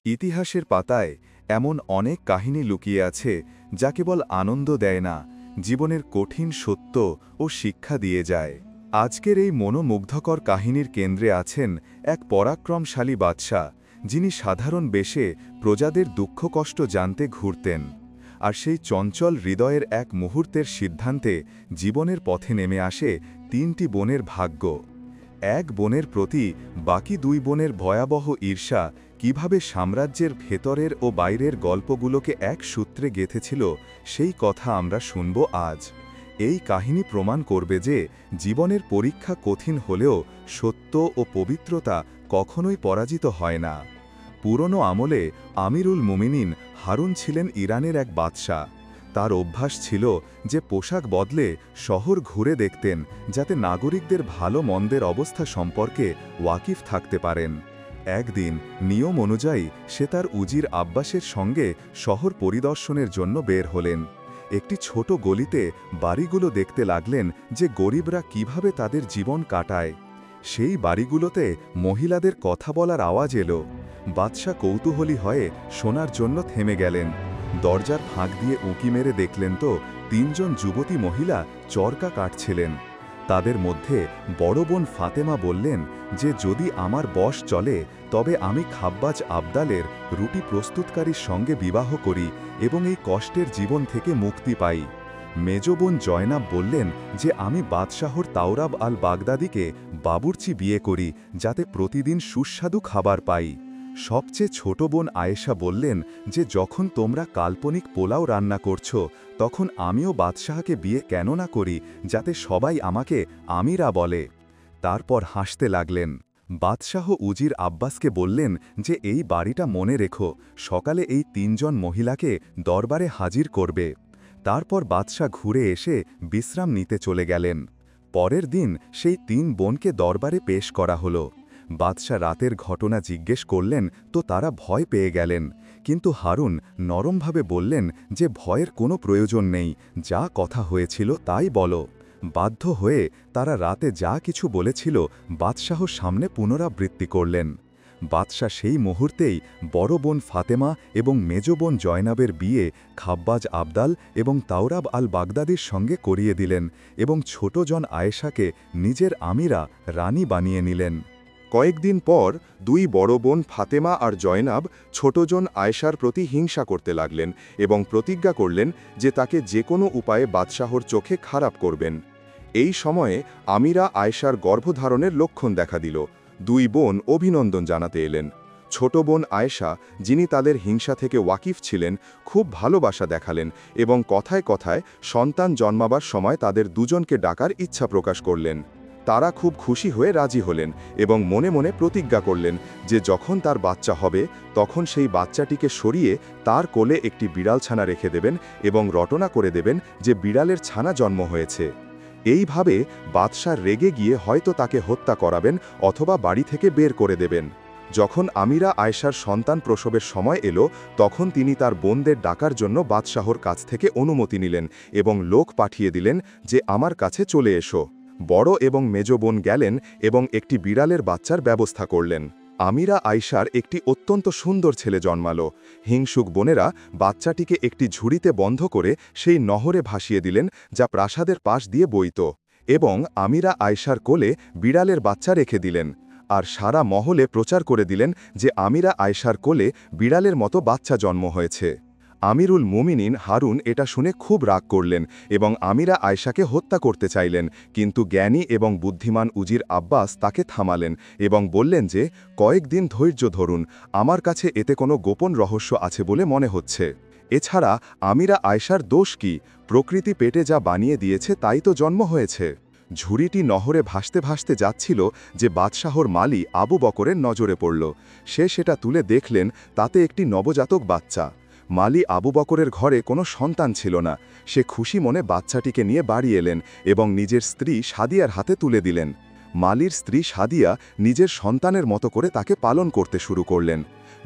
ইতিহাসের পাতায় এমন অনেক কাহিনী লুকিয়ে আছে যা কেবল আনন্দ দেয় না, জীবনের কঠিন সত্য ও শিক্ষা দিয়ে যায়। আজকের এই মনোমুগ্ধকর কাহিনীর কেন্দ্রে আছেন এক পরাক্রমশালী বাদশা, যিনি সাধারণ বেশে প্রজাদের দুঃখ কষ্ট জানতে ঘুরতেন। আর সেই চঞ্চল হৃদয়ের এক মুহূর্তের সিদ্ধান্তে জীবনের পথে নেমে আসে তিনটি বোনের ভাগ্য। এক বোনের প্রতি বাকি দুই বোনের ভয়াবহ ঈর্ষা কিভাবে সাম্রাজ্যের ভেতরের ও বাইরের গল্পগুলোকে এক সূত্রে গেঁথেছিল, সেই কথা আমরা শুনব আজ। এই কাহিনী প্রমাণ করবে যে জীবনের পরীক্ষা কঠিন হলেও সত্য ও পবিত্রতা কখনোই পরাজিত হয় না। পুরনো আমলে আমিরুল মুমিনিন হারুন ছিলেন ইরানের এক বাদশা। তার অভ্যাস ছিল যে পোশাক বদলে শহর ঘুরে দেখতেন, যাতে নাগরিকদের ভালো মন্দের অবস্থা সম্পর্কে ওয়াকিফ থাকতে পারেন। একদিন নিয়ম অনুযায়ী সে তার উজির আব্বাসের সঙ্গে শহর পরিদর্শনের জন্য বের হলেন। একটি ছোট গলিতে বাড়িগুলো দেখতে লাগলেন যে গরিবরা কিভাবে তাদের জীবন কাটায়। সেই বাড়িগুলোতে মহিলাদের কথা বলার আওয়াজ এলো। বাদশা কৌতূহলী হয়ে শোনার জন্য থেমে গেলেন। দরজার ফাঁক দিয়ে উঁকি মেরে দেখলেন তো তিনজন যুবতী মহিলা চরকা কাটছিলেন। তাদের মধ্যে বড় বোন ফাতেমা বললেন যে যদি আমার বশ চলে তবে আমি খাব্বাজ আবদালের রুটি প্রস্তুতকারীর সঙ্গে বিবাহ করি এবং এই কষ্টের জীবন থেকে মুক্তি পাই। মেজ বোন জয়নাব বললেন যে আমি বাদশাহর তাওরাব আল বাগদাদিকে বাবুর্চি বিয়ে করি, যাতে প্রতিদিন সুস্বাদু খাবার পাই। সবচেয়ে ছোট বোন আয়েশা বললেন যে যখন তোমরা কাল্পনিক পোলাও রান্না করছো, তখন আমিও বাদশাহকে বিয়ে কেন না করি, যাতে সবাই আমাকে আমিরা বলে। তারপর হাসতে লাগলেন। বাদশাহ উজির আব্বাসকে বললেন যে এই বাড়িটা মনে রেখো, সকালে এই তিনজন মহিলাকে দরবারে হাজির করবে। তারপর বাদশা ঘুরে এসে বিশ্রাম নিতে চলে গেলেন। পরের দিন সেই তিন বোনকে দরবারে পেশ করা হলো। বাদশা রাতের ঘটনা জিজ্ঞেস করলেন তো তারা ভয় পেয়ে গেলেন, কিন্তু হারুন নরমভাবে বললেন যে ভয়ের কোনো প্রয়োজন নেই, যা কথা হয়েছিল তাই বলো। বাধ্য হয়ে তারা রাতে যা কিছু বলেছিল বাদশাহ সামনে পুনরাবৃত্তি করলেন। বাদশা সেই মুহূর্তেই বড় বোন ফাতেমা এবং মেজ বোন জয়নাবের বিয়ে খাব্বাজ আবদাল এবং তাওরাব আল বাগদাদির সঙ্গে করিয়ে দিলেন এবং ছোট জন আয়েশাকে নিজের আমিরা রানী বানিয়ে নিলেন। কয়েকদিন পর দুই বড় বোন ফাতেমা আর জয়নাব ছোটজন আয়েশার প্রতি হিংসা করতে লাগলেন এবং প্রতিজ্ঞা করলেন যে তাকে যে কোনো উপায়ে বাদশাহর চোখে খারাপ করবেন। এই সময়ে আমিরা আয়েশার গর্ভধারণের লক্ষণ দেখা দিল। দুই বোন অভিনন্দন জানাতে এলেন। ছোট বোন আয়েশা, যিনি তাদের হিংসা থেকে ওয়াকিফ ছিলেন, খুব ভালোবাসা দেখালেন এবং কথায় কথায় সন্তান জন্মাবার সময় তাদের দুজনকে ডাকার ইচ্ছা প্রকাশ করলেন। তারা খুব খুশি হয়ে রাজি হলেন এবং মনে মনে প্রতিজ্ঞা করলেন যে যখন তার বাচ্চা হবে তখন সেই বাচ্চাটিকে সরিয়ে তার কোলে একটি বিড়াল ছানা রেখে দেবেন এবং রটনা করে দেবেন যে বিড়ালের ছানা জন্ম হয়েছে। এইভাবে বাদশা রেগে গিয়ে হয়তো তাকে হত্যা করাবেন অথবা বাড়ি থেকে বের করে দেবেন। যখন আমিরা আয়েশার সন্তান প্রসবের সময় এলো, তখন তিনি তার বোনদের ডাকার জন্য বাদশাহর কাছ থেকে অনুমতি নিলেন এবং লোক পাঠিয়ে দিলেন যে আমার কাছে চলে এসো। বড় এবং মেজ বোন গেলেন এবং একটি বিড়ালের বাচ্চার ব্যবস্থা করলেন। আমিরা আয়েশার একটি অত্যন্ত সুন্দর ছেলে জন্মালো। হিংসুক বোনেরা বাচ্চাটিকে একটি ঝুড়িতে বন্ধ করে সেই নহরে ভাসিয়ে দিলেন, যা প্রাসাদের পাশ দিয়ে বইত, এবং আমিরা আয়েশার কোলে বিড়ালের বাচ্চা রেখে দিলেন। আর সারা মহলে প্রচার করে দিলেন যে আমিরা আয়েশার কোলে বিড়ালের মতো বাচ্চা জন্ম হয়েছে। আমিরুল মুমিনিন হারুন এটা শুনে খুব রাগ করলেন এবং আমিরা আয়েশাকে হত্যা করতে চাইলেন, কিন্তু জ্ঞানী এবং বুদ্ধিমান উজির আব্বাস তাকে থামালেন এবং বললেন যে কয়েকদিন ধৈর্য ধরুন, আমার কাছে এতে কোনো গোপন রহস্য আছে বলে মনে হচ্ছে। এছাড়া আমিরা আয়েশার দোষ কি? প্রকৃতি পেটে যা বানিয়ে দিয়েছে তাই তো জন্ম হয়েছে। ঝুড়িটি নহরে ভাসতে ভাসতে যাচ্ছিল যে বাদশাহর মালি আবু বকরের নজরে পড়ল। সে সেটা তুলে দেখলেন তাতে একটি নবজাতক বাচ্চা। মালি আবু বকরের ঘরে কোনো সন্তান ছিল না। সে খুশি মনে বাচ্চাটিকে নিয়ে বাড়ি এলেন এবং নিজের স্ত্রী সাদিয়ার হাতে তুলে দিলেন। মালির স্ত্রী সাদিয়া নিজের সন্তানের মতো করে তাকে পালন করতে শুরু করলেন।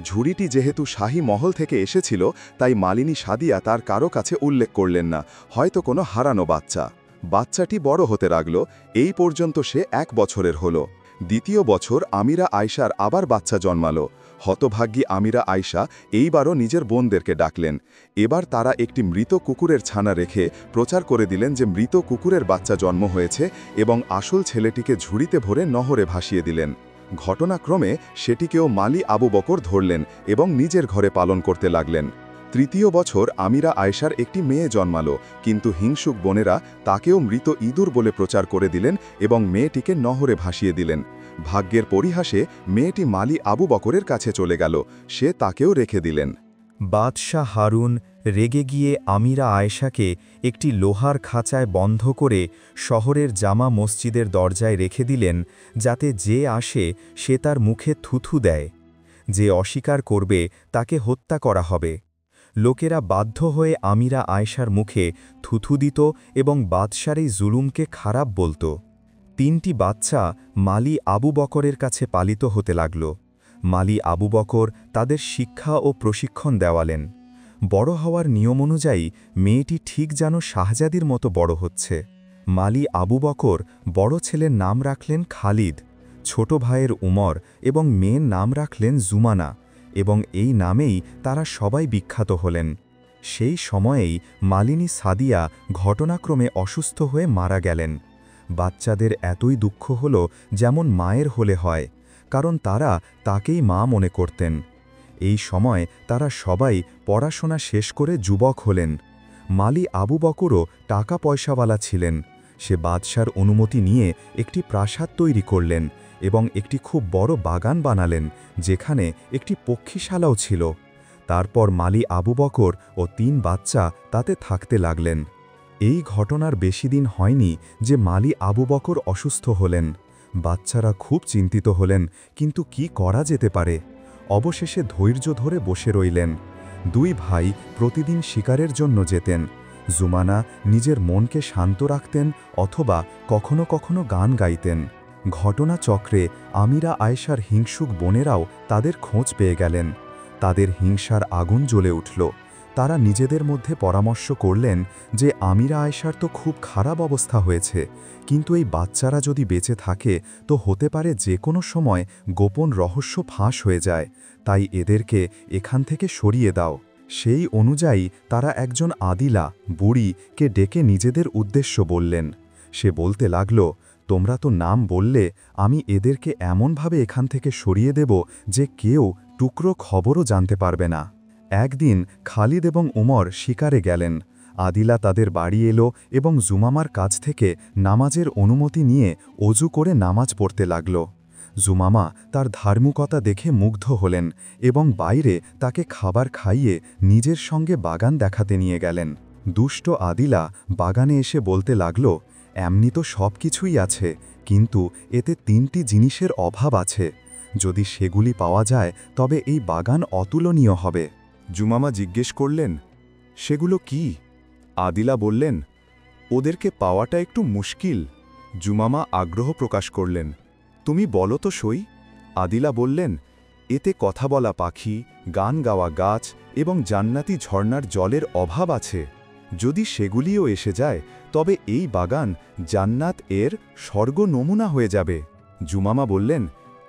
ঝুড়িটি যেহেতু শাহী মহল থেকে এসেছিল, তাই মালিনী সাদিয়া তার কারো কাছে উল্লেখ করলেন না, হয়তো কোনো হারানো বাচ্চা। বাচ্চাটি বড় হতে লাগল। এই পর্যন্ত সে 1 বছরের হলো। দ্বিতীয় বছর আমিরা আয়েশার আবার বাচ্চা জন্মালো। হতভাগ্যী আমিরা আয়শা এইবারও নিজের বোনদেরকে ডাকলেন। এবার তারা একটি মৃত কুকুরের ছানা রেখে প্রচার করে দিলেন যে মৃত কুকুরের বাচ্চা জন্ম হয়েছে এবং আসল ছেলেটিকে ঝুড়িতে ভরে নহরে ভাসিয়ে দিলেন। ঘটনাক্রমে সেটিকেও মালি আবু বকর ধরলেন এবং নিজের ঘরে পালন করতে লাগলেন। তৃতীয় বছর আমিরা আয়েশার একটি মেয়ে জন্মালো, কিন্তু হিংসুক বোনেরা তাকেও মৃত ইঁদুর বলে প্রচার করে দিলেন এবং মেয়েটিকে নহরে ভাসিয়ে দিলেন। ভাগ্যের পরিহাসে মেয়েটি মালি আবু বকরের কাছে চলে গেল, সে তাকেও রেখে দিলেন। বাদশাহ হারুন রেগে গিয়ে আমিরা আয়েশাকে একটি লোহার খাঁচায় বন্ধ করে শহরের জামা মসজিদের দরজায় রেখে দিলেন, যাতে যে আসে সে তার মুখে থুথু দেয়। যে অস্বীকার করবে তাকে হত্যা করা হবে। লোকেরা বাধ্য হয়ে আমিরা আয়েশার মুখে থুথু দিত এবং বাদশার এই জুলুমকে খারাপ বলত। 3টি বাচ্চা মালি আবু বকরের কাছে পালিত হতে লাগল। মালি আবু বকর তাদের শিক্ষা ও প্রশিক্ষণ দেওয়ালেন। বড় হওয়ার নিয়ম অনুযায়ী মেয়েটি ঠিক যেন শাহজাদির মতো বড় হচ্ছে। মালি আবু বকর বড় ছেলের নাম রাখলেন খালিদ, ছোট ভাইয়ের উমর এবং মেয়ের নাম রাখলেন জুমানা, এবং এই নামেই তারা সবাই বিখ্যাত হলেন। সেই সময়েই মালিনী সাদিয়া ঘটনাক্রমে অসুস্থ হয়ে মারা গেলেন। বাচ্চাদের এতই দুঃখ হল যেমন মায়ের হলে হয়, কারণ তারা তাকেই মা মনে করতেন। এই সময় তারা সবাই পড়াশোনা শেষ করে যুবক হলেন। মালি আবু বকরও টাকা পয়সাওয়ালা ছিলেন। সে বাদশার অনুমতি নিয়ে একটি প্রাসাদ তৈরি করলেন এবং একটি খুব বড় বাগান বানালেন, যেখানে একটি পক্ষীশালাও ছিল। তারপর মালি আবু বকর ও 3 বাচ্চা তাতে থাকতে লাগলেন। এই ঘটনার বেশি দিন হয়নি যে মালি আবু বকর অসুস্থ হলেন। বাচ্চারা খুব চিন্তিত হলেন, কিন্তু কি করা যেতে পারে? অবশেষে ধৈর্য ধরে বসে রইলেন। 2 ভাই প্রতিদিন শিকারের জন্য যেতেন। জুমানা নিজের মনকে শান্ত রাখতেন অথবা কখনো কখনো গান গাইতেন। ঘটনাচক্রে আমিরা আয়েশার হিংসুক বোনেরাও তাদের খোঁজ পেয়ে গেলেন। তাদের হিংসার আগুন জ্বলে উঠল। তারা নিজেদের মধ্যে পরামর্শ করলেন যে আমিরা আয়েশার তো খুব খারাপ অবস্থা হয়েছে, কিন্তু এই বাচ্চারা যদি বেঁচে থাকে তো হতে পারে যে কোনো সময় গোপন রহস্য ফাঁস হয়ে যায়, তাই এদেরকে এখান থেকে সরিয়ে দাও। সেই অনুযায়ী তারা একজন আদিলা বুড়িকে ডেকে নিজেদের উদ্দেশ্য বললেন। সে বলতে লাগল, তোমরা তো নাম বললে, আমি এদেরকে এমনভাবে এখান থেকে সরিয়ে দেব যে কেউ টুকরো খবরও জানতে পারবে না। একদিন খালিদ এবং উমর শিকারে গেলেন। আদিলা তাদের বাড়ি এলো এবং জুমামার কাছ থেকে নামাজের অনুমতি নিয়ে অজু করে নামাজ পড়তে লাগল। জুমামা তার ধার্মিকতা দেখে মুগ্ধ হলেন এবং বাইরে তাকে খাবার খাইয়ে নিজের সঙ্গে বাগান দেখাতে নিয়ে গেলেন। দুষ্ট আদিলা বাগানে এসে বলতে লাগল, এমনি তো সব কিছুই আছে, কিন্তু এতে 3টি জিনিসের অভাব আছে। যদি সেগুলি পাওয়া যায় তবে এই বাগান অতুলনীয় হবে। জুমামা জিজ্ঞেস করলেন, সেগুলো কি? আদিলা বললেন, ওদেরকে পাওয়াটা একটু মুশকিল। জুমামা আগ্রহ প্রকাশ করলেন, তুমি বলো তো সই। আদিলা বললেন, এতে কথা বলা পাখি, গান গাওয়া গাছ এবং জান্নাতি ঝর্ণার জলের অভাব আছে। যদি সেগুলিও এসে যায় তবে এই বাগান জান্নাত এর স্বর্গ নমুনা হয়ে যাবে। জুমামা বললেন,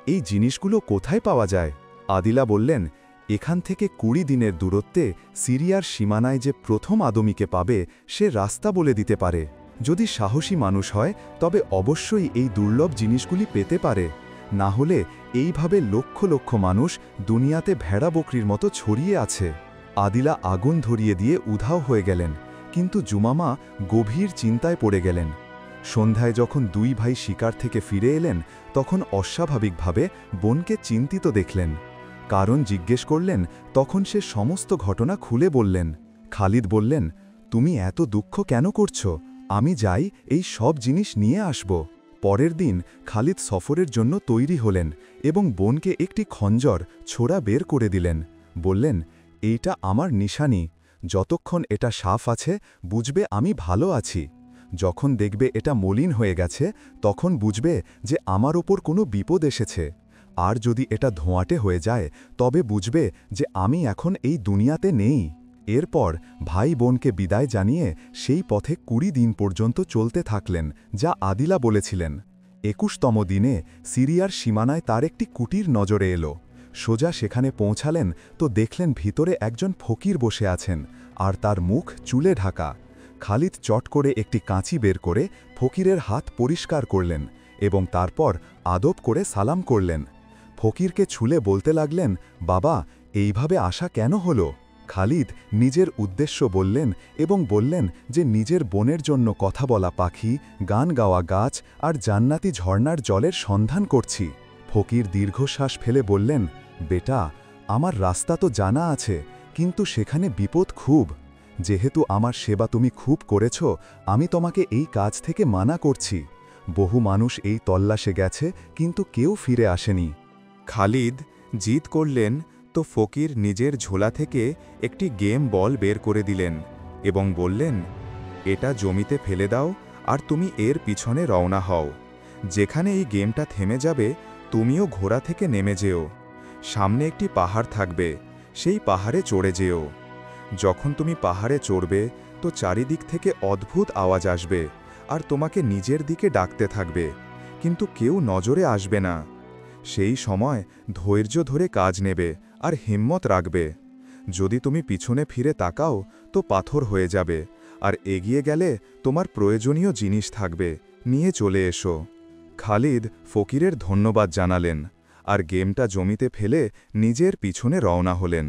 এই জিনিসগুলো কোথায় পাওয়া যায়? আদিলা বললেন, এখান থেকে 20 দিনের দূরত্বে সিরিয়ার সীমানায় যে প্রথম আদমিকে পাবে সে রাস্তা বলে দিতে পারে। যদি সাহসী মানুষ হয় তবে অবশ্যই এই দুর্লভ জিনিসগুলি পেতে পারে, না হলে এইভাবে লক্ষ লক্ষ মানুষ দুনিয়াতে ভেড়া বকরির মতো ছড়িয়ে আছে। আদিলা আগুন ধরিয়ে দিয়ে উধাও হয়ে গেলেন, কিন্তু জুমামা গভীর চিন্তায় পড়ে গেলেন। সন্ধ্যায় যখন 2 ভাই শিকার থেকে ফিরে এলেন তখন অস্বাভাবিকভাবে বোনকে চিন্তিত দেখলেন। কারণ জিজ্ঞেস করলেন, তখন সে সমস্ত ঘটনা খুলে বললেন। খালিদ বললেন, তুমি এত দুঃখ কেন করছো? আমি যাই এই সব জিনিস নিয়ে আসব। পরের দিন খালিদ সফরের জন্য তৈরি হলেন এবং বোনকে একটি খঞ্জর ছোড়া বের করে দিলেন। বললেন, এইটা আমার নিশানি, যতক্ষণ এটা সাফ আছে বুঝবে আমি ভালো আছি। যখন দেখবে এটা মলিন হয়ে গেছে তখন বুঝবে যে আমার ওপর কোনো বিপদ এসেছে। আর যদি এটা ধোঁয়াটে হয়ে যায় তবে বুঝবে যে আমি এখন এই দুনিয়াতে নেই। এরপর ভাই বোনকে বিদায় জানিয়ে সেই পথে 20 দিন পর্যন্ত চলতে থাকলেন, যা আদিলা বলেছিলেন। 21তম দিনে সিরিয়ার সীমানায় তার একটি কুটির নজরে এলো। সোজা সেখানে পৌঁছালেন তো দেখলেন ভিতরে একজন ফকির বসে আছেন আর তার মুখ চুলে ঢাকা। খালিদ চট করে একটি কাঁচি বের করে ফকিরের হাত পরিষ্কার করলেন এবং তারপর আদব করে সালাম করলেন। ফকিরকে ছুলে বলতে লাগলেন, বাবা, এইভাবে আসা কেন হলো? খালিদ নিজের উদ্দেশ্য বললেন এবং বললেন যে নিজের বোনের জন্য কথা বলা পাখি, গান গাওয়া গাছ আর জান্নাতি ঝর্ণার জলের সন্ধান করছি। ফকির দীর্ঘশ্বাস ফেলে বললেন, বেটা, আমার রাস্তা তো জানা আছে, কিন্তু সেখানে বিপদ খুব। যেহেতু আমার সেবা তুমি খুব করেছ, আমি তোমাকে এই কাজ থেকে মানা করছি। বহু মানুষ এই তল্লাশে গেছে, কিন্তু কেউ ফিরে আসেনি। খালিদ জিদ করলেন তো ফকির নিজের ঝোলা থেকে একটি গেম বল বের করে দিলেন এবং বললেন, এটা জমিতে ফেলে দাও আর তুমি এর পিছনে রওনা হও। যেখানে এই গেমটা থেমে যাবে তুমিও ঘোড়া থেকে নেমে যেও। সামনে একটি পাহাড় থাকবে, সেই পাহাড়ে চড়ে যেও। যখন তুমি পাহাড়ে চড়বে তো চারিদিক থেকে অদ্ভুত আওয়াজ আসবে আর তোমাকে নিজের দিকে ডাকতে থাকবে, কিন্তু কেউ নজরে আসবে না। সেই সময় ধৈর্য ধরে কাজ নেবে আর হিম্মত রাখবে। যদি তুমি পিছনে ফিরে তাকাও তো পাথর হয়ে যাবে, আর এগিয়ে গেলে তোমার প্রয়োজনীয় জিনিস থাকবে, নিয়ে চলে এসো। খালিদ ফকিরের ধন্যবাদ জানালেন আর গেমটা জমিতে ফেলে নিজের পিছনে রওনা হলেন।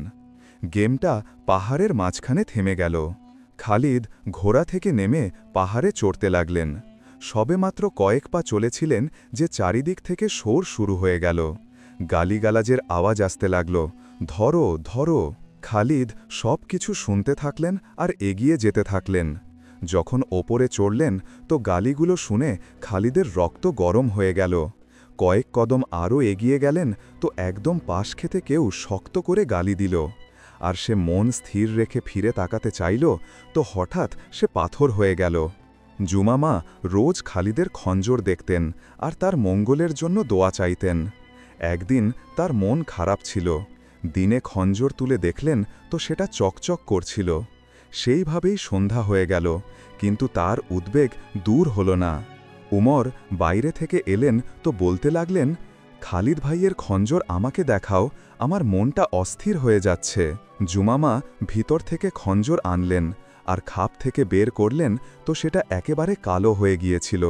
গেমটা পাহাড়ের মাঝখানে থেমে গেল। খালিদ ঘোড়া থেকে নেমে পাহাড়ে চড়তে লাগলেন। সবেমাত্র কয়েক পা চলেছিলেন যে চারিদিক থেকে শোর শুরু হয়ে গেল। গালিগালাজের আওয়াজ আসতে লাগল, ধরো ধরো। খালিদ সব কিছু শুনতে থাকলেন আর এগিয়ে যেতে থাকলেন। যখন ওপরে চড়লেন তো গালিগুলো শুনে খালিদের রক্ত গরম হয়ে গেল। কয়েক কদম আরও এগিয়ে গেলেন তো একদম পাশ খেতে কেউ শক্ত করে গালি দিল। আর সে মন স্থির রেখে ফিরে তাকাতে চাইল তো হঠাৎ সে পাথর হয়ে গেল। জুমামা রোজ খালিদের খঞ্জর দেখতেন আর তার মঙ্গলের জন্য দোয়া চাইতেন। একদিন তার মন খারাপ ছিল। দিনে খঞ্জর তুলে দেখলেন তো সেটা চকচক করছিল। সেইভাবেই সন্ধ্যা হয়ে গেল, কিন্তু তার উদ্বেগ দূর হল না। উমর বাইরে থেকে এলেন তো বলতে লাগলেন, খালিদ ভাইয়ের খঞ্জর আমাকে দেখাও, আমার মনটা অস্থির হয়ে যাচ্ছে। জুমামা ভিতর থেকে খঞ্জর আনলেন আর খাপ থেকে বের করলেন তো সেটা একেবারে কালো হয়ে গিয়েছিল।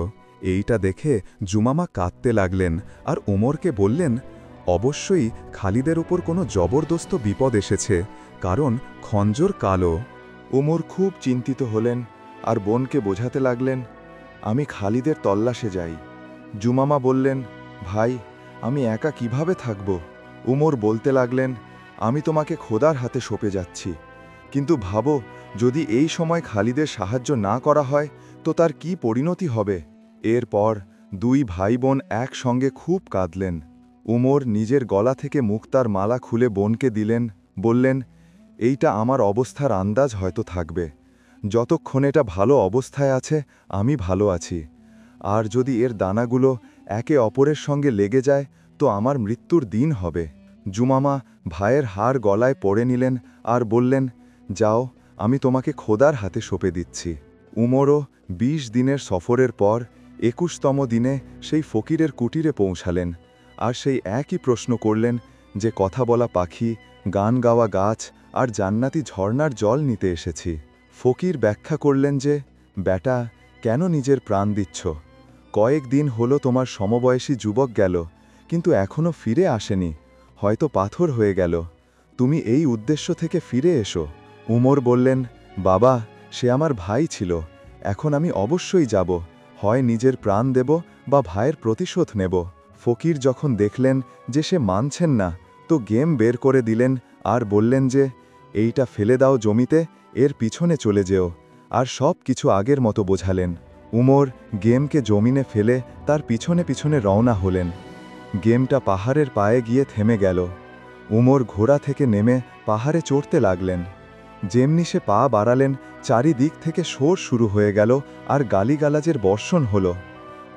এইটা দেখে জুমামা কাঁদতে লাগলেন আর উমরকে বললেন, অবশ্যই খালিদের উপর কোনো জবরদস্ত বিপদ এসেছে, কারণ খঞ্জর কালো। উমর খুব চিন্তিত হলেন আর বোনকে বোঝাতে লাগলেন, আমি খালিদের তল্লাশে যাই। জুমামা বললেন, ভাই, আমি একা কিভাবে থাকব? উমর বলতে লাগলেন, আমি তোমাকে খোদার হাতে সঁপে যাচ্ছি, কিন্তু ভাবো, যদি এই সময় খালিদের সাহায্য না করা হয় তো তার কি পরিণতি হবে? এরপর দুই ভাই বোন একসঙ্গে খুব কাঁদলেন। উমর নিজের গলা থেকে মুক্তার মালা খুলে বোনকে দিলেন, বললেন, এইটা আমার অবস্থার আন্দাজ হয়তো থাকবে। যতক্ষণ এটা ভালো অবস্থায় আছে আমি ভালো আছি, আর যদি এর দানাগুলো একে অপরের সঙ্গে লেগে যায় তো আমার মৃত্যুর দিন হবে। জুমামা ভাইয়ের হার গলায় পড়ে নিলেন আর বললেন, যাও, আমি তোমাকে খোদার হাতে সঁপে দিচ্ছি। উমরও ২০ দিনের সফরের পর ২১তম দিনে সেই ফকিরের কুটিরে পৌঁছালেন আর সেই একই প্রশ্ন করলেন যে কথা বলা পাখি, গান গাওয়া গাছ আর জান্নাতি ঝর্ণার জল নিতে এসেছি। ফকির ব্যাখ্যা করলেন যে, বেটা, কেন নিজের প্রাণ দিচ্ছ? কয়েক দিন হলো তোমার সমবয়সী যুবক গেল, কিন্তু এখনও ফিরে আসেনি, হয়তো পাথর হয়ে গেল। তুমি এই উদ্দেশ্য থেকে ফিরে এসো। উমর বললেন, বাবা, সে আমার ভাই ছিল, এখন আমি অবশ্যই যাব, হয় নিজের প্রাণ দেব বা ভাইয়ের প্রতিশোধ নেব। ফকির যখন দেখলেন যে সে মানছেন না তো গেম বের করে দিলেন আর বললেন যে, এইটা ফেলে দাও জমিতে, এর পিছনে চলে যেও, আর সব কিছু আগের মতো বোঝালেন। উমর গেমকে জমিনে ফেলে তার পিছনে পিছনে রওনা হলেন। গেমটা পাহাড়ের পায়ে গিয়ে থেমে গেল। উমর ঘোড়া থেকে নেমে পাহাড়ে চড়তে লাগলেন। যেমনি সে পা বাড়ালেন চারিদিক থেকে শোর শুরু হয়ে গেল আর গালিগালাজের বর্ষণ হল।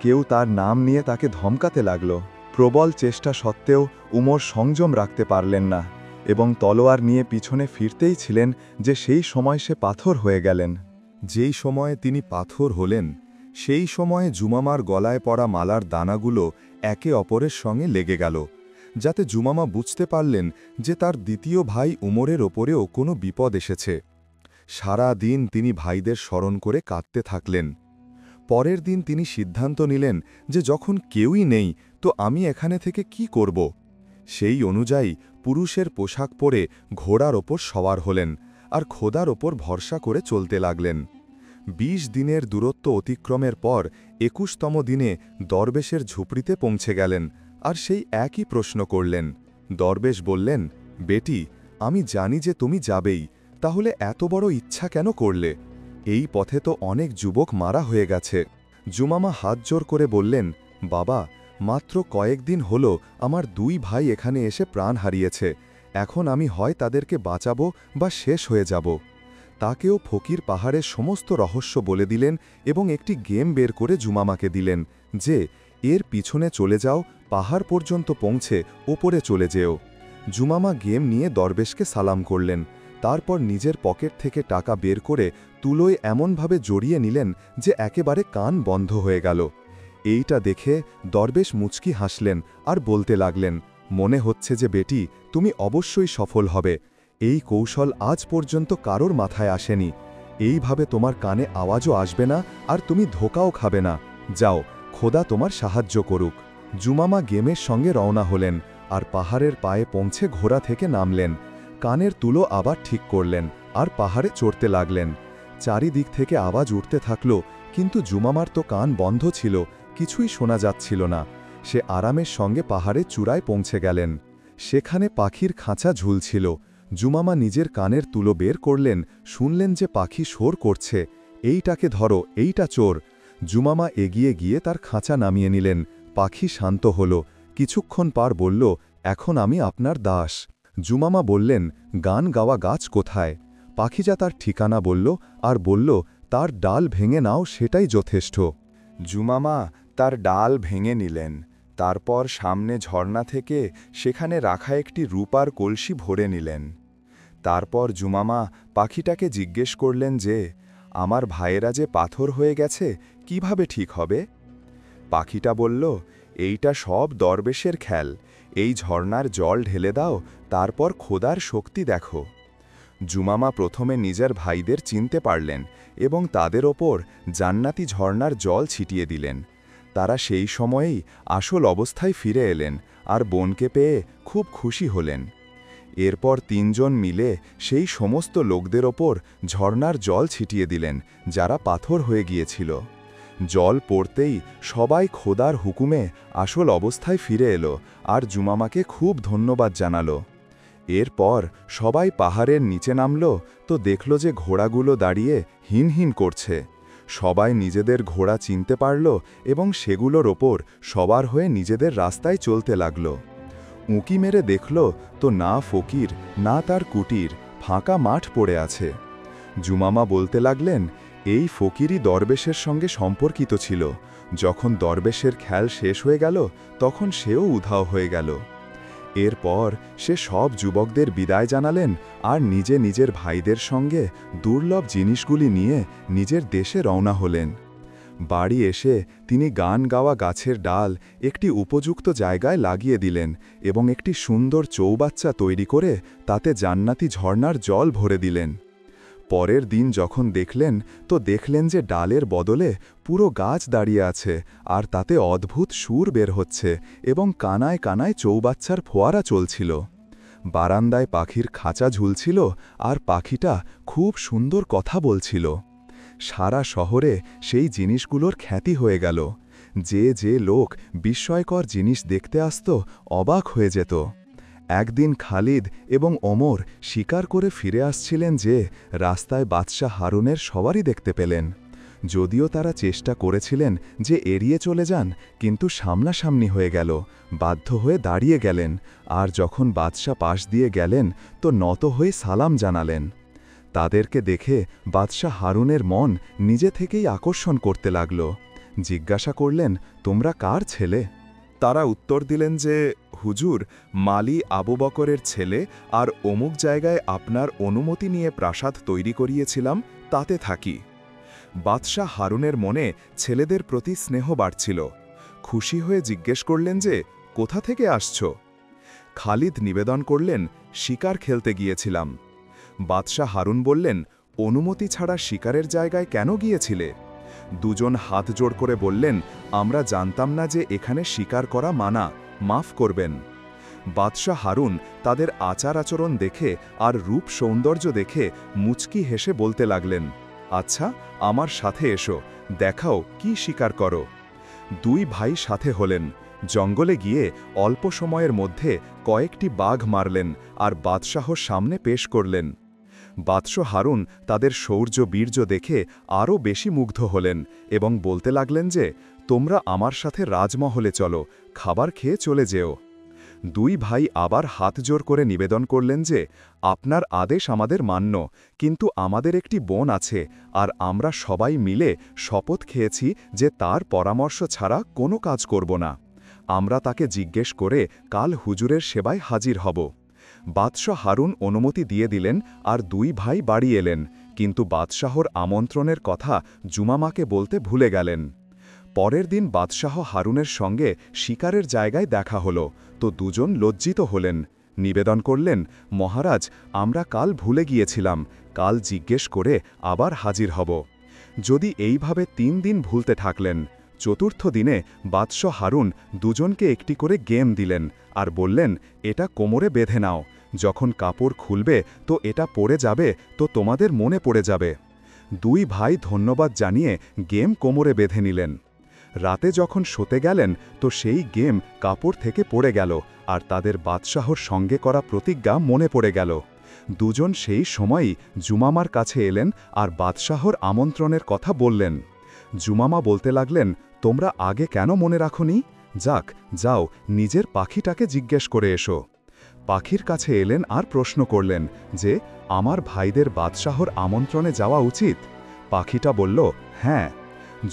কেউ তার নাম নিয়ে তাকে ধমকাতে লাগল। প্রবল চেষ্টা সত্ত্বেও উমর সংযম রাখতে পারলেন না এবং তলোয়ার নিয়ে পিছনে ফিরতেই ছিলেন যে সেই সময় সে পাথর হয়ে গেলেন। যেই সময়ে তিনি পাথর হলেন সেই সময়ে জুমামার গলায় পড়া মালার দানাগুলো একে অপরের সঙ্গে লেগে গেল। যাতে জুমামা বুঝতে পারলেন যে তার দ্বিতীয় ভাই উমরের ওপরেও কোনো বিপদ এসেছে। সারা দিন তিনি ভাইদের স্মরণ করে কাঁদতে থাকলেন। পরের দিন তিনি সিদ্ধান্ত নিলেন যে যখন কেউই নেই তো আমি এখানে থেকে কি করব। সেই অনুযায়ী পুরুষের পোশাক পরে ঘোড়ার ওপর সওয়ার হলেন আর খোদার ওপর ভরসা করে চলতে লাগলেন। ২০ দিনের দূরত্ব অতিক্রমের পর ২১তম দিনে দরবেশের ঝুপড়িতে পৌঁছে গেলেন আর সেই একই প্রশ্ন করলেন। দরবেশ বললেন, বেটি, আমি জানি যে তুমি যাবেই, তাহলে এত বড় ইচ্ছা কেন করলে? এই পথে তো অনেক যুবক মারা হয়ে গেছে। জুমামা হাত জোর করে বললেন, বাবা, মাত্র কয়েকদিন হল আমার ২ ভাই এখানে এসে প্রাণ হারিয়েছে। এখন আমি হয় তাদেরকে বাঁচাবো বা শেষ হয়ে যাব। তাকেও ফকির পাহাড়ের সমস্ত রহস্য বলে দিলেন এবং একটি গেম বের করে জুমামাকে দিলেন যে এর পিছনে চলে যাও, পাহাড় পর্যন্ত পৌঁছে ওপরে চলে যেও। জুমামা গেম নিয়ে দরবেশকে সালাম করলেন। তারপর নিজের পকেট থেকে টাকা বের করে তুলোয় এমনভাবে জড়িয়ে নিলেন যে একেবারে কান বন্ধ হয়ে গেল। এইটা দেখে দরবেশ মুচকি হাসলেন আর বলতে লাগলেন, মনে হচ্ছে যে বেটি, তুমি অবশ্যই সফল হবে। এই কৌশল আজ পর্যন্ত কারোর মাথায় আসেনি। এইভাবে তোমার কানে আওয়াজও আসবে না আর তুমি ধোকাও খাবে না। যাও, খোদা তোমার সাহায্য করুক। জুমামা গেমের সঙ্গে রওনা হলেন আর পাহাড়ের পায়ে পৌঁছে ঘোড়া থেকে নামলেন। কানের তুলো আবার ঠিক করলেন আর পাহাড়ে চড়তে লাগলেন। চারিদিক থেকে আওয়াজ উঠতে থাকল, কিন্তু জুমামার তো কান বন্ধ ছিল, কিছুই শোনা যাচ্ছিল না। সে আরামের সঙ্গে পাহাড়ে চূড়ায় পৌঁছে গেলেন। সেখানে পাখির খাঁচা ঝুলছিল। জুমামা নিজের কানের তুলো বের করলেন, শুনলেন যে পাখি শোর করছে, এইটাকে ধরো, এইটা চোর। জুমামা এগিয়ে গিয়ে তার খাঁচা নামিয়ে নিলেন। পাখি শান্ত হল। কিছুক্ষণ পার বলল, এখন আমি আপনার দাস। জুমামা বললেন, গান গাওয়া গাছ কোথায়? পাখিজা তার ঠিকানা বলল আর বলল, তার ডাল ভেঙে নাও, সেটাই যথেষ্ট। জুমামা তার ডাল ভেঙে নিলেন। তারপর সামনে ঝর্ণা থেকে সেখানে রাখা একটি রূপার কলসি ভরে নিলেন। তারপর জুমামা পাখিটাকে জিজ্ঞেস করলেন যে, আমার ভাইয়েরা যে পাথর হয়ে গেছে, কিভাবে ঠিক হবে? পাখিটা বলল, এইটা সব দরবেশের খেল। এই ঝর্ণার জল ঢেলে দাও, তারপর খোদার শক্তি দেখো। জুমামা প্রথমে নিজের ভাইদের চিনতে পারলেন এবং তাদের ওপর জান্নাতি ঝর্ণার জল ছিটিয়ে দিলেন। তারা সেই সময়েই আসল অবস্থায় ফিরে এলেন আর বোনকে পেয়ে খুব খুশি হলেন। এরপর ৩ জন মিলে সেই সমস্ত লোকদের ওপর ঝর্ণার জল ছিটিয়ে দিলেন যারা পাথর হয়ে গিয়েছিল। জল পড়তেই সবাই খোদার হুকুমে আসল অবস্থায় ফিরে এলো আর জুমামাকে খুব ধন্যবাদ জানালো। এরপর সবাই পাহাড়ের নিচে নামল তো দেখল যে ঘোড়াগুলো দাঁড়িয়ে হিনহিন করছে। সবাই নিজেদের ঘোড়া চিনতে পারল এবং সেগুলোর ওপর সবার হয়ে নিজেদের রাস্তায় চলতে লাগল। উঁকি মেরে দেখল তো না ফকির, না তার কুটির, ফাঁকা মাঠ পড়ে আছে। জুমামা বলতে লাগলেন, এই ফকিরই দরবেশের সঙ্গে সম্পর্কিত ছিল। যখন দরবেশের খেল শেষ হয়ে গেল তখন সেও উধাও হয়ে গেল। এরপর সে সব যুবকদের বিদায় জানালেন আর নিজে নিজের ভাইদের সঙ্গে দুর্লভ জিনিসগুলি নিয়ে নিজের দেশে রওনা হলেন। বাড়ি এসে তিনি গান গাওয়া গাছের ডাল একটি উপযুক্ত জায়গায় লাগিয়ে দিলেন এবং একটি সুন্দর চৌবাচ্চা তৈরি করে তাতে জান্নাতি ঝর্ণার জল ভরে দিলেন। পরের দিন যখন দেখলেন তো দেখলেন যে ডালের বদলে পুরো গাছ দাঁড়িয়ে আছে আর তাতে অদ্ভুত সুর বের হচ্ছে এবং কানায় কানায় চৌবাচ্চার ফোয়ারা চলছিল। বারান্দায় পাখির খাঁচা ঝুলছিল আর পাখিটা খুব সুন্দর কথা বলছিল। সারা শহরে সেই জিনিসগুলোর খ্যাতি হয়ে গেল। যে যে লোক বিস্ময়কর জিনিস দেখতে আসত অবাক হয়ে যেত। একদিন খালিদ এবং ওমর শিকার করে ফিরে আসছিলেন যে রাস্তায় বাদশাহ হারুনের সবারই দেখতে পেলেন। যদিও তারা চেষ্টা করেছিলেন যে এড়িয়ে চলে যান, কিন্তু সামনাসামনি হয়ে গেল, বাধ্য হয়ে দাঁড়িয়ে গেলেন আর যখন বাদশাহ পাশ দিয়ে গেলেন তো নত হয়ে সালাম জানালেন। তাদেরকে দেখে বাদশাহ হারুনের মন নিজে থেকেই আকর্ষণ করতে লাগল। জিজ্ঞাসা করলেন, তোমরা কার ছেলে? তারা উত্তর দিলেন যে, হুজুর, মালি আবু বকরের ছেলে আর অমুক জায়গায় আপনার অনুমতি নিয়ে প্রাসাদ তৈরি করিয়েছিলাম, তাতে থাকি। বাদশাহ হারুনের মনে ছেলেদের প্রতি স্নেহ বাড়ছিল। খুশি হয়ে জিজ্ঞেস করলেন যে, কোথা থেকে আসছ? খালিদ নিবেদন করলেন, শিকার খেলতে গিয়েছিলাম। বাদশাহ হারুন বললেন, অনুমতি ছাড়া শিকারের জায়গায় কেন গিয়েছিলে? দুজন হাত জোড় করে বললেন, আমরা জানতাম না যে এখানে শিকার করা মানা, মাফ করবেন। বাদশাহ হারুন তাদের আচার আচরণ দেখে আর রূপ সৌন্দর্য দেখে মুচকি হেসে বলতে লাগলেন, আচ্ছা, আমার সাথে এসো, দেখাও কি শিকার করো। দুই ভাই সাথে হলেন, জঙ্গলে গিয়ে অল্প সময়ের মধ্যে কয়েকটি বাঘ মারলেন আর বাদশাহর সামনে পেশ করলেন। বাদশাহ হারুন তাদের শৌর্য বীর্য দেখে আরও বেশি মুগ্ধ হলেন এবং বলতে লাগলেন যে, তোমরা আমার সাথে রাজমহলে চলো, খাবার খেয়ে চলে যেও। দুই ভাই আবার হাত জোর করে নিবেদন করলেন যে, আপনার আদেশ আমাদের মান্য, কিন্তু আমাদের একটি বোন আছে আর আমরা সবাই মিলে শপথ খেয়েছি যে তার পরামর্শ ছাড়া কোনো কাজ করব না। আমরা তাকে জিজ্ঞেস করে কাল হুজুরের সেবায় হাজির হব। বাদশাহ হারুন অনুমতি দিয়ে দিলেন আর দুই ভাই বাড়ি এলেন, কিন্তু বাদশাহর আমন্ত্রণের কথা জুমামাকে বলতে ভুলে গেলেন। পরের দিন বাদশাহ হারুনের সঙ্গে শিকারের জায়গায় দেখা হল, তো দুজন লজ্জিত হলেন। নিবেদন করলেন, মহারাজ, আমরা কাল ভুলে গিয়েছিলাম, কাল জিজ্ঞেস করে আবার হাজির হব। যদি এইভাবে 3 দিন ভুলতে থাকলেন, চতুর্থ দিনে বাদশাহ হারুন দুজনকে একটি করে গেম দিলেন আর বললেন, এটা কোমরে বেঁধে নাও, যখন কাপড় খুলবে তো এটা পড়ে যাবে, তো তোমাদের মনে পড়ে যাবে। দুই ভাই ধন্যবাদ জানিয়ে গেম কোমরে বেঁধে নিলেন। রাতে যখন শোতে গেলেন তো সেই গেম কাপড় থেকে পড়ে গেল আর তাদের বাদশাহর সঙ্গে করা প্রতিজ্ঞা মনে পড়ে গেল। দুজন সেই সময়ই জুমামার কাছে এলেন আর বাদশাহর আমন্ত্রণের কথা বললেন। জুমামা বলতে লাগলেন, তোমরা আগে কেন মনে রাখোনি? যাক, যাও, নিজের পাখিটাকে জিজ্ঞেস করে এসো। পাখির কাছে এলেন আর প্রশ্ন করলেন যে, আমার ভাইদের বাদশাহর আমন্ত্রণে যাওয়া উচিত? পাখিটা বলল, হ্যাঁ।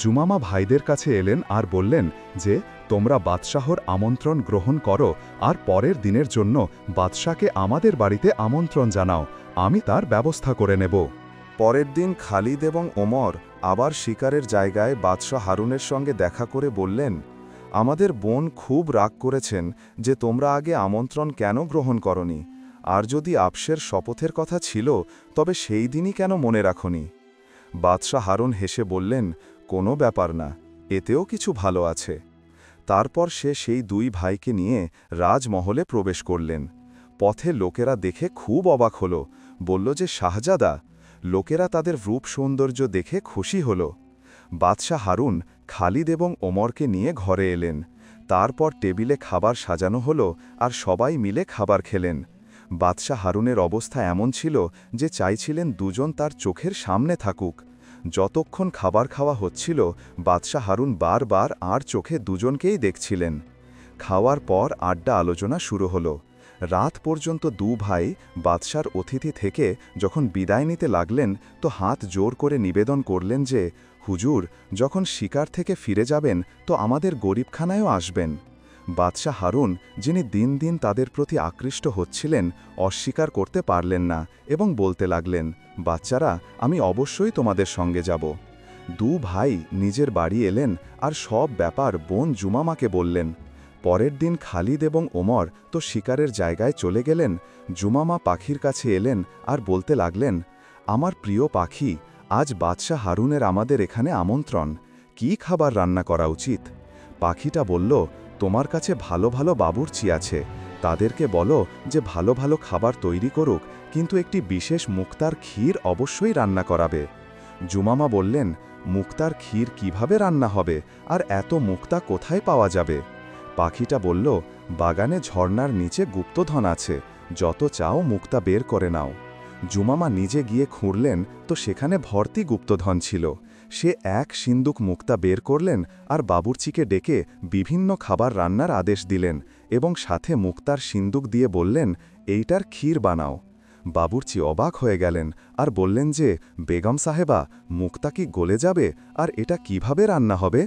জুমামা ভাইদের কাছে এলেন আর বললেন যে, তোমরা বাদশাহর আমন্ত্রণ গ্রহণ করো আর পরের দিনের জন্য বাদশাকে আমাদের বাড়িতে আমন্ত্রণ জানাও, আমি তার ব্যবস্থা করে নেব। পরের দিন খালিদ এবং ওমর আবার শিকারের জায়গায় বাদশাহ হারুনের সঙ্গে দেখা করে বললেন, আমাদের বোন খুব রাগ করেছেন যে তোমরা আগে আমন্ত্রণ কেন গ্রহণ করনি, আর যদি আপসের শপথের কথা ছিল তবে সেই দিনই কেন মনে রাখনি। বাদশাহ হারুন হেসে বললেন, কোনো ব্যাপার না, এতেও কিছু ভালো আছে। তারপর সে সেই দুই ভাইকে নিয়ে রাজমহলে প্রবেশ করলেন। পথে লোকেরা দেখে খুব অবাক হল, বলল যে, শাহজাদা। লোকেরা তাদের রূপ সৌন্দর্য দেখে খুশি হল। বাদশাহ হারুন খালিদ এবং ওমরকে নিয়ে ঘরে এলেন। তারপর টেবিলে খাবার সাজানো হলো আর সবাই মিলে খাবার খেলেন। বাদশাহ হারুনের অবস্থা এমন ছিল যে চাইছিলেন দুজন তার চোখের সামনে থাকুক। যতক্ষণ খাবার খাওয়া হচ্ছিল বাদশাহ হারুন বারবার আর চোখে দুজনকেই দেখছিলেন। খাওয়ার পর আড্ডা আলোচনা শুরু হলো। রাত পর্যন্ত দু ভাই বাদশার অতিথি থেকে যখন বিদায় নিতে লাগলেন তো হাত জোর করে নিবেদন করলেন যে, হুজুর, যখন শিকার থেকে ফিরে যাবেন তো আমাদের গরিবখানায়ও আসবেন। বাদশাহ হারুন, যিনি দিন দিন তাদের প্রতি আকৃষ্ট হচ্ছিলেন, অস্বীকার করতে পারলেন না এবং বলতে লাগলেন, বাচ্চারা, আমি অবশ্যই তোমাদের সঙ্গে যাব। দু ভাই নিজের বাড়ি এলেন আর সব ব্যাপার বোন জুমামাকে বললেন। পরের দিন খালিদ এবং ওমর তো শিকারের জায়গায় চলে গেলেন। জুমামা পাখির কাছে এলেন আর বলতে লাগলেন, আমার প্রিয় পাখি, আজ বাদশাহ হারুনের আমাদের এখানে আমন্ত্রণ, কি খাবার রান্না করা উচিত? পাখিটা বলল, তোমার কাছে ভালো ভালো বাবুর্চি আছে, তাদেরকে বলো যে ভালো ভালো খাবার তৈরি করুক, কিন্তু একটি বিশেষ মুক্তার ক্ষীর অবশ্যই রান্না করাবে। জুমামা বললেন, মুক্তার ক্ষীর কিভাবে রান্না হবে, আর এত মুক্তা কোথায় পাওয়া যাবে? পাখিটা বলল, বাগানে ঝর্ণার নিচে গুপ্তধন আছে, যত চাও মুক্তা বের করে নাও। জুমামা নিজে গিয়ে খুঁড়লেন তো সেখানে ভর্তি গুপ্তধন ছিল। সে এক সিন্দুক মুক্তা বের করলেন আর বাবুর্চিকে ডেকে বিভিন্ন খাবার রান্নার আদেশ দিলেন এবং সাথে মুক্তার সিন্দুক দিয়ে বললেন, এইটার ক্ষীর বানাও। বাবুর্চি অবাক হয়ে গেলেন আর বললেন যে, বেগম সাহেবা, মুক্তা কি গলে যাবে, আর এটা কিভাবে রান্না হবে?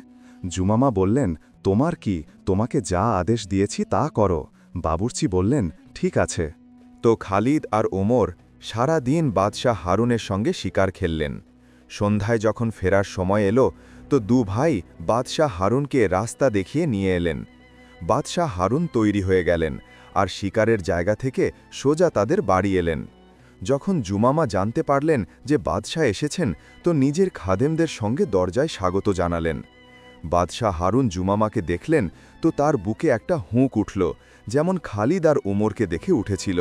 জুমামা বললেন, তোমার কি, তোমাকে যা আদেশ দিয়েছি তা করো। বাবুর্চি বললেন, ঠিক আছে। তো খালিদ আর ওমর সারা দিন বাদশাহ হারুনের সঙ্গে শিকার খেললেন। সন্ধ্যায় যখন ফেরার সময় এলো তো দু ভাই বাদশাহ হারুনকে রাস্তা দেখিয়ে নিয়ে এলেন। বাদশাহ হারুন তৈরি হয়ে গেলেন আর শিকারের জায়গা থেকে সোজা তাদের বাড়ি এলেন। যখন জুমামা জানতে পারলেন যে বাদশাহ এসেছেন, তো নিজের খাদেমদের সঙ্গে দরজায় স্বাগত জানালেন। বাদশাহ হারুন জুমামাকে দেখলেন তো তার বুকে একটা হুঁক উঠল, যেমন খালিদ আর ওমরকে দেখে উঠেছিল।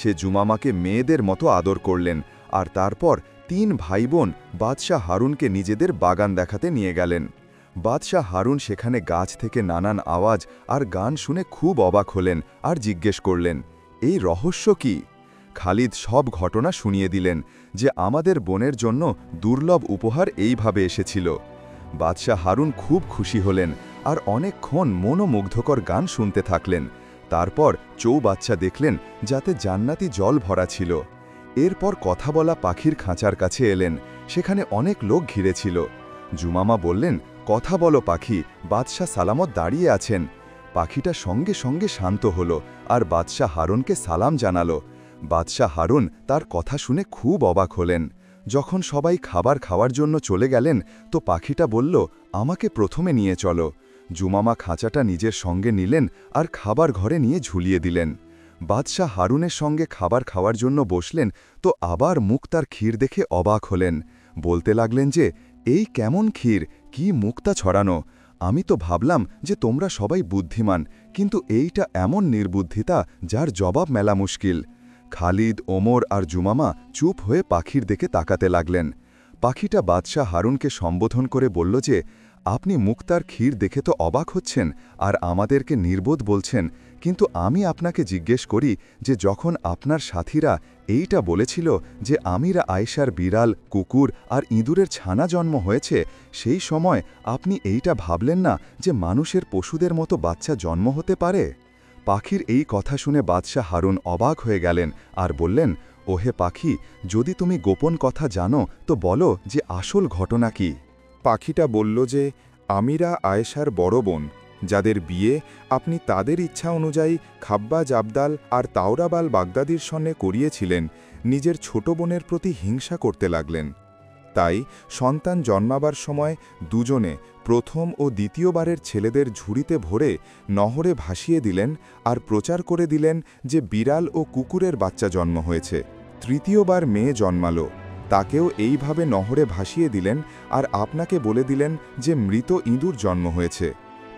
সে জুমামাকে মেয়েদের মতো আদর করলেন, আর তারপর 3 ভাইবোন বাদশাহ হারুনকে নিজেদের বাগান দেখাতে নিয়ে গেলেন। বাদশাহ হারুন সেখানে গাছ থেকে নানান আওয়াজ আর গান শুনে খুব অবাক হলেন আর জিজ্ঞেস করলেন, এই রহস্য কি? খালিদ সব ঘটনা শুনিয়ে দিলেন যে আমাদের বোনের জন্য দুর্লভ উপহার এইভাবে এসেছিল। বাদশাহ হারুন খুব খুশি হলেন আর অনেকক্ষণ মনোমুগ্ধকর গান শুনতে থাকলেন। তারপর চৌবাচ্চা দেখলেন যাতে জান্নাতি জল ভরা ছিল। এরপর কথা বলা পাখির খাঁচার কাছে এলেন, সেখানে অনেক লোক ঘিরে ছিল। জুমামা বললেন, কথা বলো পাখি, বাদশাহ সালামত দাঁড়িয়ে আছেন। পাখিটা সঙ্গে সঙ্গে শান্ত হল আর বাদশাহ হারুনকে সালাম জানালো। বাদশাহ হারুন তার কথা শুনে খুব অবাক হলেন। যখন সবাই খাবার খাওয়ার জন্য চলে গেলেন তো পাখিটা বলল, আমাকে প্রথমে নিয়ে চলো। জুমামা খাঁচাটা নিজের সঙ্গে নিলেন আর খাবার ঘরে নিয়ে ঝুলিয়ে দিলেন। বাদশাহ হারুনের সঙ্গে খাবার খাওয়ার জন্য বসলেন তো আবার মুক্তার ক্ষীর দেখে অবাক হলেন। বলতে লাগলেন যে, এই কেমন ক্ষীর, কি মুক্তা ছড়ানো! আমি তো ভাবলাম যে তোমরা সবাই বুদ্ধিমান, কিন্তু এইটা এমন নির্বুদ্ধিতা যার জবাব মেলা মুশকিল। খালিদ, ওমর আর জুমামা চুপ হয়ে পাখির দিকে তাকাতে লাগলেন। পাখিটা বাদশাহ হারুনকে সম্বোধন করে বলল যে, আপনি মুক্তার ক্ষীর দেখে তো অবাক হচ্ছেন আর আমাদেরকে নির্বোধ বলছেন, কিন্তু আমি আপনাকে জিজ্ঞেস করি যে যখন আপনার সাথীরা এইটা বলেছিল যে আমিরা আয়েশার বিড়াল, কুকুর আর ইঁদুরের ছানা জন্ম হয়েছে, সেই সময় আপনি এইটা ভাবলেন না যে মানুষের পশুদের মতো বাচ্চা জন্ম হতে পারে? পাখির এই কথা শুনে বাদশাহ হারুন অবাক হয়ে গেলেন আর বললেন, ওহে পাখি, যদি তুমি গোপন কথা জানো তো বলো যে আসল ঘটনা কি? পাখিটা বলল যে, আমিরা আয়েশার বড় বোন, যাদের বিয়ে আপনি তাদের ইচ্ছা অনুযায়ী খাব্বাজ আবদাল আর তাওরাবাল বাগদাদির সঙ্গে করিয়েছিলেন, নিজের ছোট বোনের প্রতি হিংসা করতে লাগলেন। তাই সন্তান জন্মাবার সময় দুজনে প্রথম ও দ্বিতীয়বারের ছেলেদের ঝুড়িতে ভরে নহরে ভাসিয়ে দিলেন আর প্রচার করে দিলেন যে বিড়াল ও কুকুরের বাচ্চা জন্ম হয়েছে। তৃতীয়বার মেয়ে জন্মালো, তাকেও এইভাবে নহরে ভাসিয়ে দিলেন আর আপনাকে বলে দিলেন যে মৃত ইঁদুর জন্ম হয়েছে।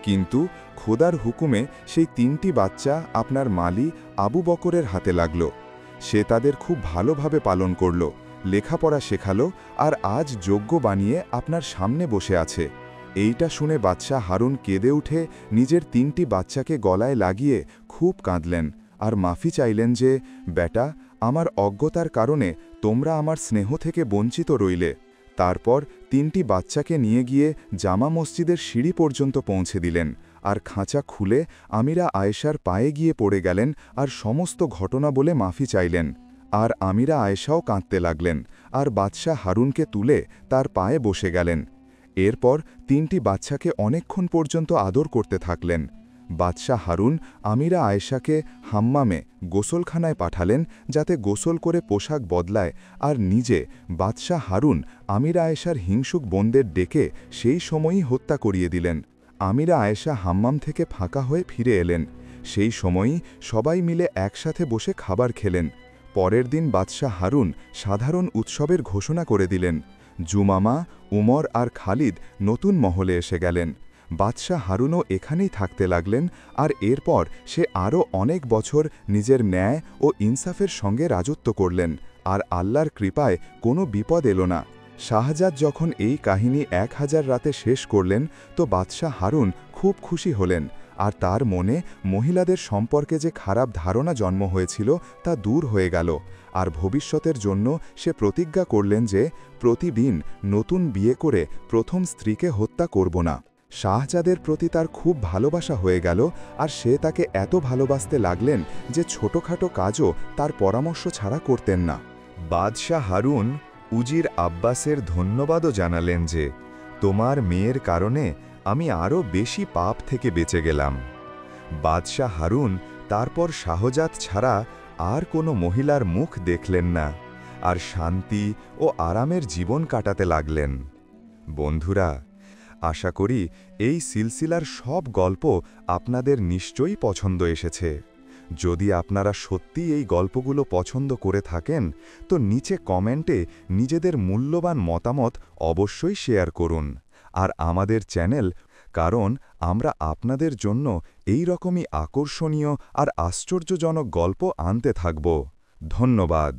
কিন্তু খোদার হুকুমে সেই 3টি বাচ্চা আপনার মালি আবু বকরের হাতে লাগল। সে তাদের খুব ভালোভাবে পালন করল, লেখাপড়া শেখালো আর আজ যোগ্য বানিয়ে আপনার সামনে বসে আছে। এইটা শুনে বাদশাহ হারুন কেঁদে উঠে নিজের 3টি বাচ্চাকে গলায় লাগিয়ে খুব কাঁদলেন আর মাফি চাইলেন যে, বেটা, আমার অজ্ঞতার কারণে তোমরা আমার স্নেহ থেকে বঞ্চিত রইলে। তারপর 3টি বাচ্চাকে নিয়ে গিয়ে জামা মসজিদের সিঁড়ি পর্যন্ত পৌঁছে দিলেন আর খাঁচা খুলে আমিরা আয়েশার পায়ে গিয়ে পড়ে গেলেন আর সমস্ত ঘটনা বলে মাফি চাইলেন। আর আমিরা আয়েশাও কাঁদতে লাগলেন আর বাদশাহ হারুনকে তুলে তার পায়ে বসে গেলেন। এরপর 3টি বাচ্চাকে অনেকক্ষণ পর্যন্ত আদর করতে থাকলেন। বাদশাহ হারুন আমিরা আয়েশাকে হাম্মামে গোসলখানায় পাঠালেন যাতে গোসল করে পোশাক বদলায়, আর নিজে বাদশাহ হারুন আমিরা আয়েশার হিংসুক বোনদের ডেকে সেই সময়ই হত্যা করিয়ে দিলেন। আমিরা আয়েশা হাম্মাম থেকে ফাঁকা হয়ে ফিরে এলেন। সেই সময়ই সবাই মিলে একসাথে বসে খাবার খেলেন। পরের দিন বাদশাহ হারুন সাধারণ উৎসবের ঘোষণা করে দিলেন। জুমামা, উমর আর খালিদ নতুন মহলে এসে গেলেন। বাদশাহ হারুনও এখানেই থাকতে লাগলেন আর এরপর সে আরও অনেক বছর নিজের ন্যায় ও ইনসাফের সঙ্গে রাজত্ব করলেন, আর আল্লাহর কৃপায় কোনো বিপদ এলো না। শাহজাদ যখন এই কাহিনী 1000 রাতে শেষ করলেন তো বাদশাহ হারুন খুব খুশি হলেন, আর তার মনে মহিলাদের সম্পর্কে যে খারাপ ধারণা জন্ম হয়েছিল তা দূর হয়ে গেল। আর ভবিষ্যতের জন্য সে প্রতিজ্ঞা করলেন যে প্রতিদিন নতুন বিয়ে করে প্রথম স্ত্রীকে হত্যা করব না। শাহজাদের প্রতি তার খুব ভালোবাসা হয়ে গেল, আর সে তাকে এত ভালোবাসতে লাগলেন যে ছোটখাটো কাজও তার পরামর্শ ছাড়া করতেন না। বাদশাহ হারুন উজির আব্বাসের ধন্যবাদও জানালেন যে, তোমার মেয়ের কারণে আমি আরও বেশি পাপ থেকে বেঁচে গেলাম। বাদশাহ হারুন তারপর শাহজাদ ছাড়া আর কোনো মহিলার মুখ দেখলেন না, আর শান্তি ও আরামের জীবন কাটাতে লাগলেন। বন্ধুরা, আশা করি এই সিলসিলার সব গল্প আপনাদের নিশ্চয়ই পছন্দ এসেছে। যদি আপনারা সত্যি এই গল্পগুলো পছন্দ করে থাকেন তো নিচে কমেন্টে নিজেদের মূল্যবান মতামত অবশ্যই শেয়ার করুন আর আমাদের চ্যানেল কারণ আমরা আপনাদের জন্য এই রকমই আকর্ষণীয় আর আশ্চর্যজনক গল্প আনতে থাকব ধন্যবাদ।